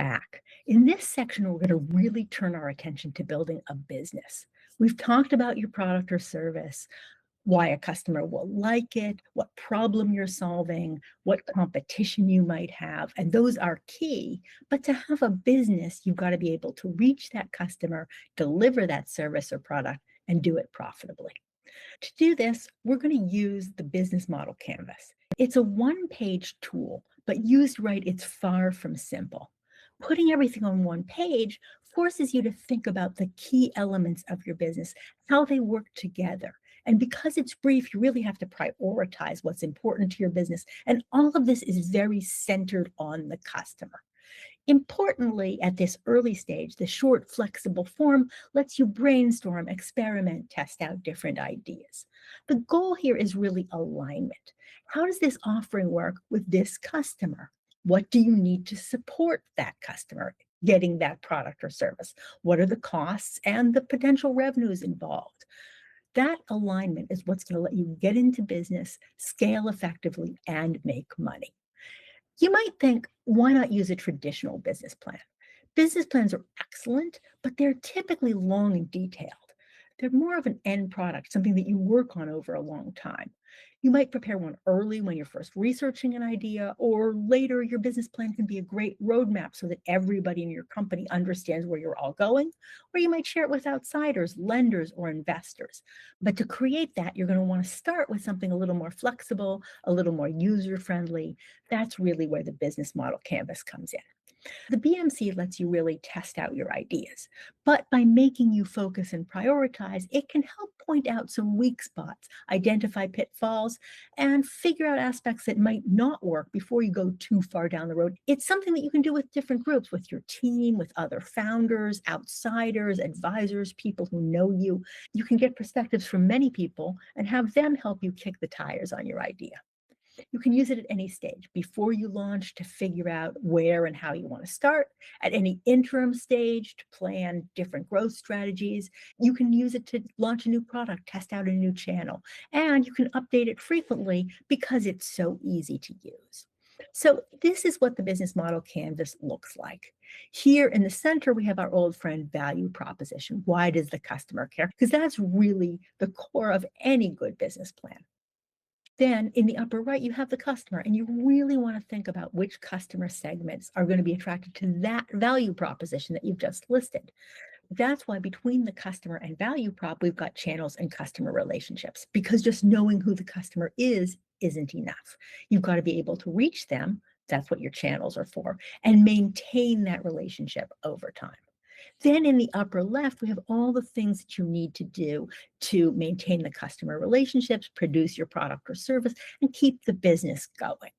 back. In this section, we're going to really turn our attention to building a business. We've talked about your product or service, why a customer will like it, what problem you're solving, what competition you might have, and those are key. But to have a business, you've got to be able to reach that customer, deliver that service or product, and do it profitably. To do this, we're going to use the business model canvas. It's a one-page tool, but used right, it's far from simple. Putting everything on one page forces you to think about the key elements of your business, how they work together. And because it's brief, you really have to prioritize what's important to your business. And all of this is very centered on the customer. Importantly, at this early stage, the short, flexible form lets you brainstorm, experiment, test out different ideas. The goal here is really alignment. How does this offering work with this customer? What do you need to support that customer getting that product or service? What are the costs and the potential revenues involved? That alignment is what's going to let you get into business, scale effectively, and make money. You might think, why not use a traditional business plan? Business plans are excellent, but they're typically long and detailed. They're more of an end product, something that you work on over a long time. You might prepare one early when you're first researching an idea, or later your business plan can be a great roadmap so that everybody in your company understands where you're all going, or you might share it with outsiders, lenders, or investors. But to create that, you're going to want to start with something a little more flexible, a little more user-friendly. That's really where the business model canvas comes in. The BMC lets you really test out your ideas, but by making you focus and prioritize, it can help point out some weak spots, identify pitfalls, and figure out aspects that might not work before you go too far down the road. It's something that you can do with different groups, with your team, with other founders, outsiders, advisors, people who know you. You can get perspectives from many people and have them help you kick the tires on your idea. You can use it at any stage, before you launch to figure out where and how you want to start, at any interim stage to plan different growth strategies. You can use it to launch a new product, test out a new channel, and you can update it frequently because it's so easy to use. So this is what the business model canvas looks like. Here in the center, we have our old friend value proposition. Why does the customer care? Because that's really the core of any good business plan. Then in the upper right, you have the customer, and you really want to think about which customer segments are going to be attracted to that value proposition that you've just listed. That's why between the customer and value prop, we've got channels and customer relationships, because just knowing who the customer is isn't enough. You've got to be able to reach them. That's what your channels are for, and maintain that relationship over time. Then in the upper left, we have all the things that you need to do to maintain the customer relationships, produce your product or service, and keep the business going.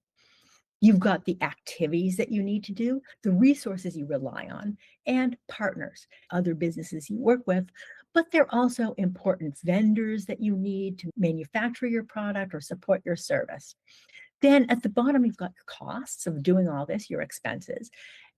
You've got the activities that you need to do, the resources you rely on, and partners, other businesses you work with, but they're also important vendors that you need to manufacture your product or support your service. Then at the bottom, you've got your costs of doing all this, your expenses,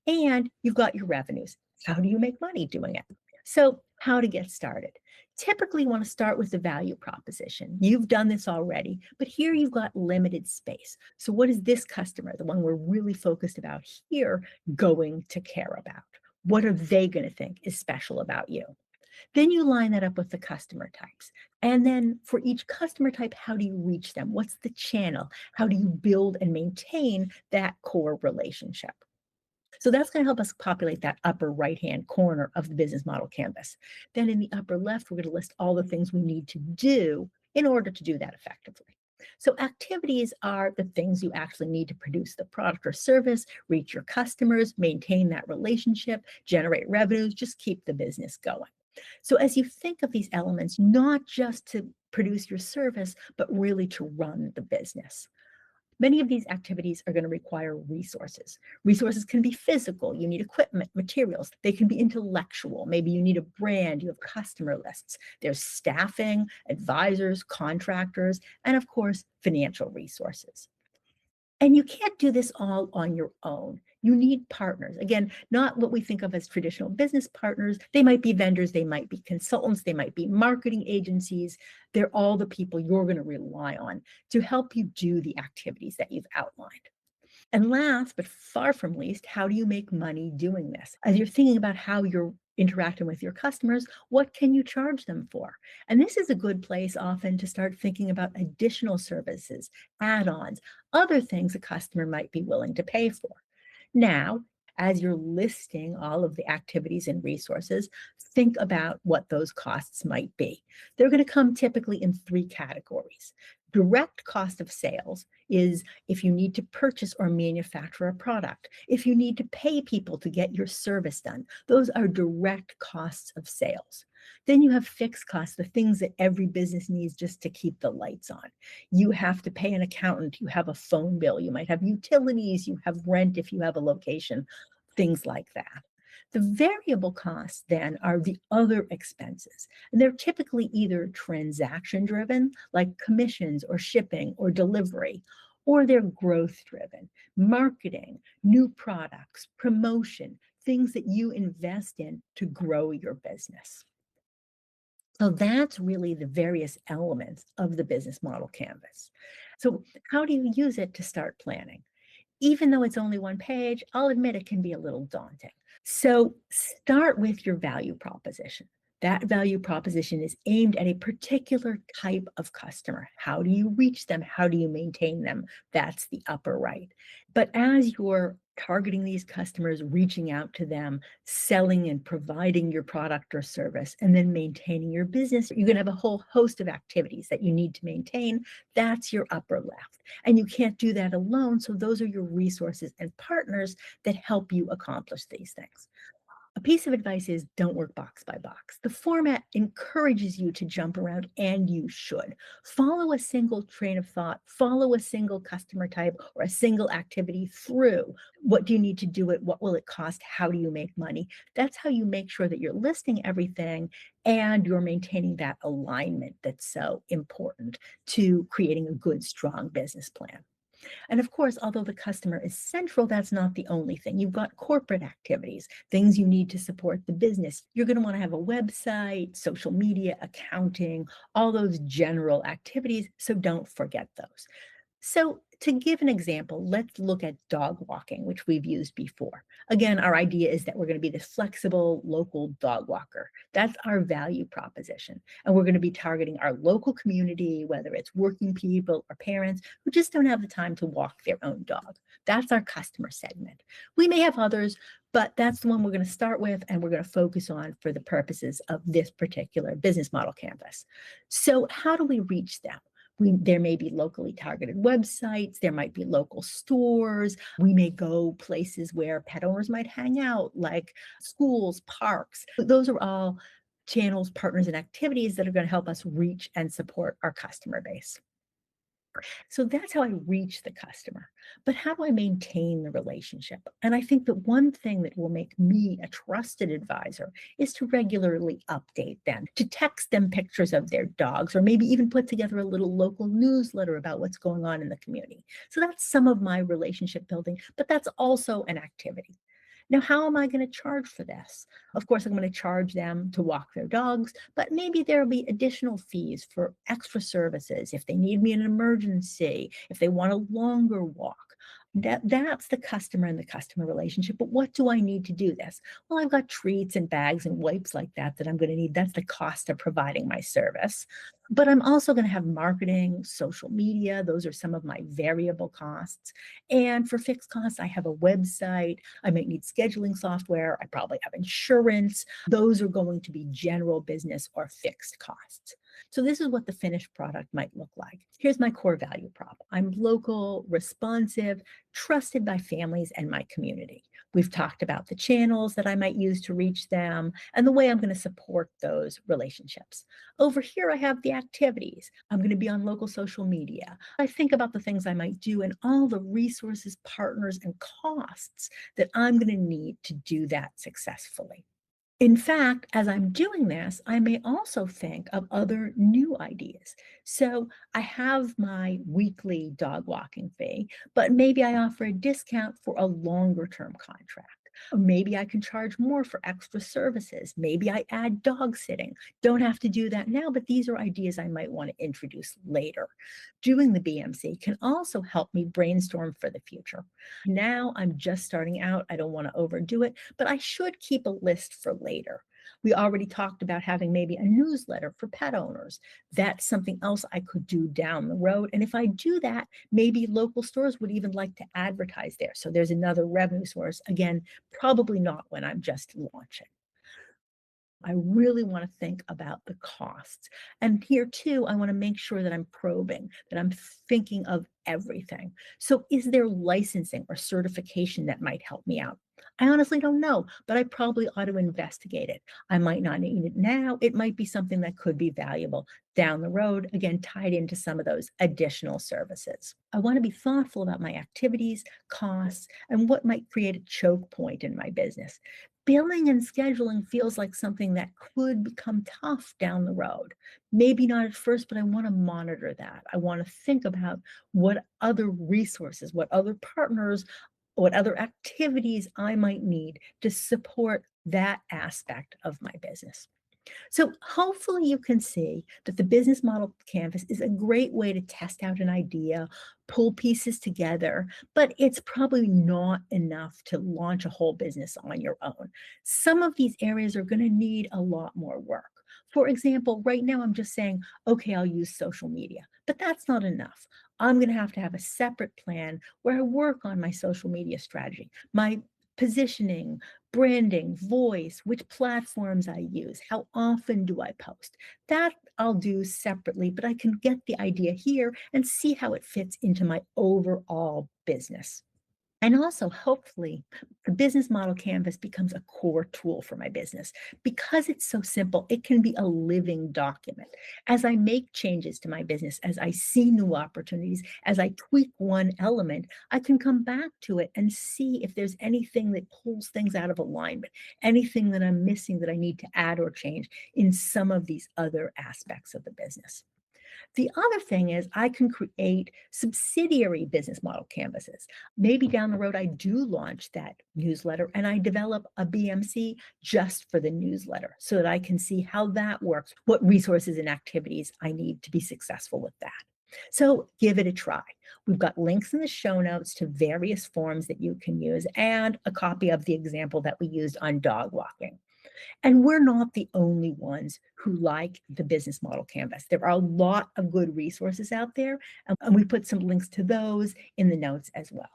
and you've got your revenues. How do you make money doing it? So how to get started? Typically, you want to start with the value proposition. You've done this already, but here you've got limited space. So what is this customer, the one we're really focused about here, going to care about? What are they going to think is special about you? Then you line that up with the customer types. And then for each customer type, how do you reach them? What's the channel? How do you build and maintain that core relationship? So that's going to help us populate that upper right-hand corner of the business model canvas. Then in the upper left, we're going to list all the things we need to do in order to do that effectively. So activities are the things you actually need to produce the product or service, reach your customers, maintain that relationship, generate revenues, just keep the business going. So as you think of these elements, not just to produce your service, but really to run the business. Many of these activities are going to require resources. Resources can be physical. You need equipment, materials. They can be intellectual. Maybe you need a brand. You have customer lists. There's staffing, advisors, contractors, and of course, financial resources. And you can't do this all on your own. You need partners. Again, not what we think of as traditional business partners. They might be vendors, they might be consultants, they might be marketing agencies. They're all the people you're going to rely on to help you do the activities that you've outlined. And last, but far from least, how do you make money doing this? As you're thinking about how you're interacting with your customers, what can you charge them for? And this is a good place often to start thinking about additional services, add-ons, other things a customer might be willing to pay for. Now, as you're listing all of the activities and resources, think about what those costs might be. They're going to come typically in three categories. Direct cost of sales is if you need to purchase or manufacture a product, if you need to pay people to get your service done, those are direct costs of sales. Then you have fixed costs, the things that every business needs just to keep the lights on. You have to pay an accountant, you have a phone bill, you might have utilities, you have rent if you have a location, things like that. The variable costs then are the other expenses, and they're typically either transaction driven, like commissions or shipping or delivery, or they're growth driven, marketing, new products, promotion, things that you invest in to grow your business. So that's really the various elements of the business model canvas. So, how do you use it to start planning? Even though it's only one page, I'll admit it can be a little daunting. So start with your value proposition. That value proposition is aimed at a particular type of customer. How do you reach them? How do you maintain them? That's the upper right. But as you're targeting these customers, reaching out to them, selling and providing your product or service, and then maintaining your business, you're going to have a whole host of activities that you need to maintain. That's your upper left. And you can't do that alone. So those are your resources and partners that help you accomplish these things. A piece of advice is don't work box by box. The format encourages you to jump around, and you should. Follow a single train of thought, follow a single customer type or a single activity through. What do you need to do it? What will it cost? How do you make money? That's how you make sure that you're listing everything and you're maintaining that alignment that's so important to creating a good, strong business plan. And of course, although the customer is central, that's not the only thing. You've got corporate activities, things you need to support the business. You're going to want to have a website, social media, accounting, all those general activities. So don't forget those. So to give an example, let's look at dog walking, which we've used before. Again, our idea is that we're going to be this flexible local dog walker. That's our value proposition. And we're going to be targeting our local community, whether it's working people or parents who just don't have the time to walk their own dog. That's our customer segment. We may have others, but that's the one we're going to start with and we're going to focus on for the purposes of this particular business model canvas. So how do we reach them? There may be locally targeted websites, there might be local stores, we may go places where pet owners might hang out, like schools, parks. Those are all channels, partners, and activities that are going to help us reach and support our customer base. So that's how I reach the customer. But how do I maintain the relationship? And I think that one thing that will make me a trusted advisor is to regularly update them, to text them pictures of their dogs, or maybe even put together a little local newsletter about what's going on in the community. So that's some of my relationship building, but that's also an activity. Now, how am I going to charge for this? Of course, I'm going to charge them to walk their dogs, but maybe there'll be additional fees for extra services if they need me in an emergency, if they want a longer walk. That's the customer and the customer relationship. But what do I need to do this? Well, I've got treats and bags and wipes like that I'm going to need. That's the cost of providing my service. But I'm also going to have marketing, social media. Those are some of my variable costs. And for fixed costs, I have a website. I might need scheduling software. I probably have insurance. Those are going to be general business or fixed costs. So this is what the finished product might look like. Here's my core value prop. I'm local, responsive, trusted by families and my community. We've talked about the channels that I might use to reach them and the way I'm going to support those relationships. Over here, I have the activities. I'm going to be on local social media. I think about the things I might do and all the resources, partners, and costs that I'm going to need to do that successfully. In fact, as I'm doing this, I may also think of other new ideas. So I have my weekly dog walking fee, but maybe I offer a discount for a longer term contract. Or maybe I can charge more for extra services. Maybe I add dog sitting. Don't have to do that now, but these are ideas I might want to introduce later. Doing the BMC can also help me brainstorm for the future. Now I'm just starting out. I don't want to overdo it, but I should keep a list for later. We already talked about having maybe a newsletter for pet owners. That's something else I could do down the road. And if I do that, maybe local stores would even like to advertise there. So there's another revenue source. Again, probably not when I'm just launching. I really want to think about the costs. And here too, I want to make sure that I'm probing, that I'm thinking of everything. So, is there licensing or certification that might help me out? I honestly don't know, but I probably ought to investigate it. I might not need it now. It might be something that could be valuable down the road, again, tied into some of those additional services. I want to be thoughtful about my activities, costs, and what might create a choke point in my business. Billing and scheduling feels like something that could become tough down the road. Maybe not at first, but I want to monitor that. I want to think about what other resources, what other partners, what other activities I might need to support that aspect of my business. So hopefully you can see that the business model canvas is a great way to test out an idea, pull pieces together, but it's probably not enough to launch a whole business on your own. Some of these areas are going to need a lot more work. For example, right now I'm just saying, okay, I'll use social media, but that's not enough. I'm going to have a separate plan where I work on my social media strategy, my positioning, branding, voice, which platforms I use, how often do I post. That I'll do separately, but I can get the idea here and see how it fits into my overall business. And also, hopefully, the business model canvas becomes a core tool for my business. Because it's so simple, it can be a living document. As I make changes to my business, as I see new opportunities, as I tweak one element, I can come back to it and see if there's anything that pulls things out of alignment, anything that I'm missing that I need to add or change in some of these other aspects of the business. The other thing is I can create subsidiary business model canvases. Maybe down the road, I do launch that newsletter and I develop a BMC just for the newsletter so that I can see how that works, what resources and activities I need to be successful with that. So give it a try. We've got links in the show notes to various forms that you can use and a copy of the example that we used on dog walking. And we're not the only ones who like the business model canvas. There are a lot of good resources out there, and we put some links to those in the notes as well.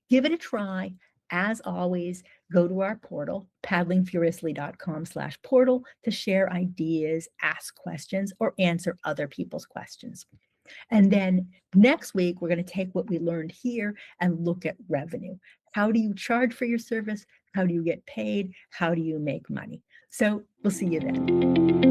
Give it a try. As always, go to our portal, paddlingfuriously.com/portal, to share ideas, ask questions, or answer other people's questions. And then next week, we're going to take what we learned here and look at revenue. How do you charge for your service? How do you get paid? How do you make money? So we'll see you then.